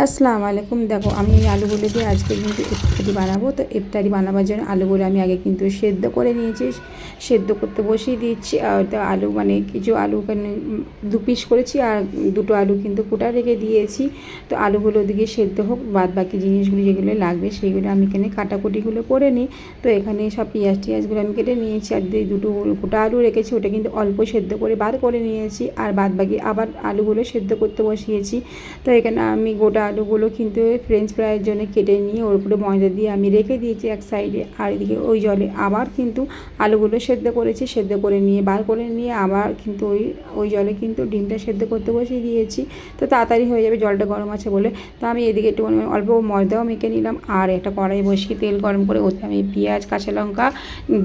আসসালামু আলাইকুম। দেখো আমি এই আলুগুলো দিয়ে আজকে কিন্তু ইফতারি বানাবো। তো ইফতারি বানাবার জন্য আলুগুলো আমি আগে কিন্তু সেদ্ধ করে নিয়েছি, সেদ্ধ করতে বসিয়ে দিচ্ছি। আর তো আলু মানে কিছু আলু দু পিস করেছি আর দুটো আলু কিন্তু কুটা রেখে দিয়েছি। তো আলুগুলো ওদিকে সেদ্ধ হোক, বাদ বাকি জিনিসগুলো যেগুলো লাগবে সেইগুলো আমি এখানে কাটাকুটিগুলো করে নিই। তো এখানে সব পেঁয়াজগুলো আমি কেটে নিয়েছি, আর দুটো কুটা আলু রেখেছি ওটা কিন্তু অল্প সেদ্ধ করে বার করে নিয়েছি, আর বাদ বাকি আবার আলুগুলো সেদ্ধ করতে বসিয়েছি। তো এখানে আমি গোটা আলুগুলো কিন্তু ফ্রেঞ্চ ফ্রাইয়ের জন্য কেটে নিয়ে ওর উপরে ময়দা দিয়ে আমি রেখে দিয়েছি এক সাইডে। আর এদিকে ওই জলে আবার কিন্তু আলুগুলো সেদ্ধ করেছি, সেদ্ধ করে নিয়ে বার করে নিয়ে আবার কিন্তু ওই জলে কিন্তু ডিমটা সেদ্ধ করতে বসিয়ে দিয়েছি। তো তাড়াতাড়ি হয়ে যাবে, জলটা গরম আছে বলে। তো আমি এদিকে একটু অল্প ময়দাও মেখে নিলাম, আর একটা কড়াই বসিয়ে তেল গরম করে ওতে আমি পেঁয়াজ কাঁচা লঙ্কা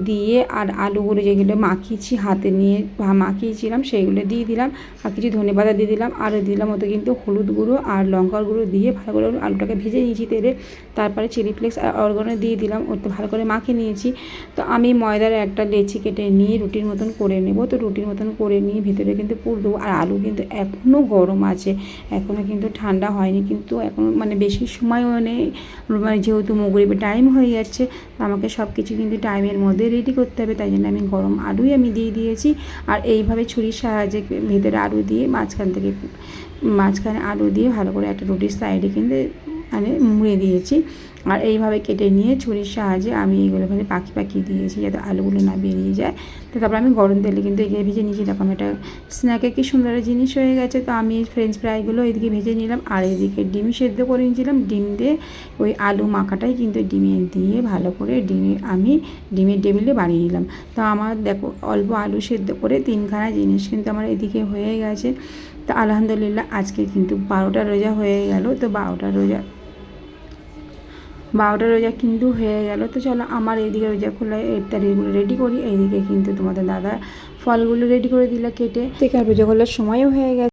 দিয়ে আর আলুগুলো যেগুলো মাখিয়েছি হাতে নিয়ে মাখিয়েছিলাম সেইগুলো দিয়ে দিলাম, আর কিছু ধনেপাতা দিয়ে দিলাম, আর দিলাম ওতে কিন্তু হলুদ গুঁড়ো আর লঙ্কার গুঁড়ো দিয়ে ভালো করে আলুটাকে ভেজে নিয়েছি তেলে। তারপরে চিলি ফ্লেক্স আর অরগ্যানো দিয়ে দিলাম, ওতে ভালো করে মাখিয়ে নিয়েছি। তো আমি ময়দার একটা লেচি কেটে নিয়ে রুটির মতন করে নেব। তো রুটির মতন করে নিয়ে ভেতরে কিন্তু পুর দেবো। আর আলু কিন্তু এখনও গরম আছে, এখনও কিন্তু ঠান্ডা হয়নি, কিন্তু এখনও মানে বেশি সময়ও নেই, মানে যেহেতু মগরিবের টাইম হয়ে যাচ্ছে, আমাকে সব কিছু কিন্তু টাইমের মধ্যে রেডি করতে হবে। তাই জন্য আমি গরম আলুই আমি দিয়ে দিয়েছি। আর এইভাবে ছুরির সাহায্যে ভেতরে আলু দিয়ে মাঝখানে আলু দিয়ে ভালো করে একটা রুটির সাইডে কিন্তু মানে মুড়ে দিয়েছি। আর এইভাবে কেটে নিয়ে ছুরির সাহায্যে আমি এইগুলো পাকিয়ে দিয়েছি যাতে আলুগুলো না বেরিয়ে যায়। তো তারপর আমি গরম তেলে কিন্তু এগিয়ে ভেজে নিয়েছি। তখন এটা স্ন্যাকে কি সুন্দর জিনিস হয়ে গেছে। তো আমি ফ্রেঞ্চ ফ্রাইগুলো এদিকে ভেজে নিলাম, আর এদিকে ডিম সেদ্ধ করে নিয়েছিলাম। ডিম দিয়ে ওই আলু মাখাটাই কিন্তু ডিমে দিয়ে ভালো করে আমি ডিমের টেবিলে বানিয়ে নিলাম। তো আমার দেখো অল্প আলু সেদ্ধ করে তিনখানা জিনিস কিন্তু আমার এদিকে হয়ে গেছে। তো আলহামদুলিল্লাহ আজকে কিন্তু 12টা রোজা হয়ে গেল। তো 12টা রোজা কিন্তু হয়ে গেল। তো চলো আমার এইদিকে রোজা খোলা ইফতারিগুলো রেডি করি। এইদিকে কিন্তু তোমাদের দাদা ফলগুলো রেডি করে দিল কেটে। তো এখানে রোজা খোলার সময়ও হয়ে গেছে।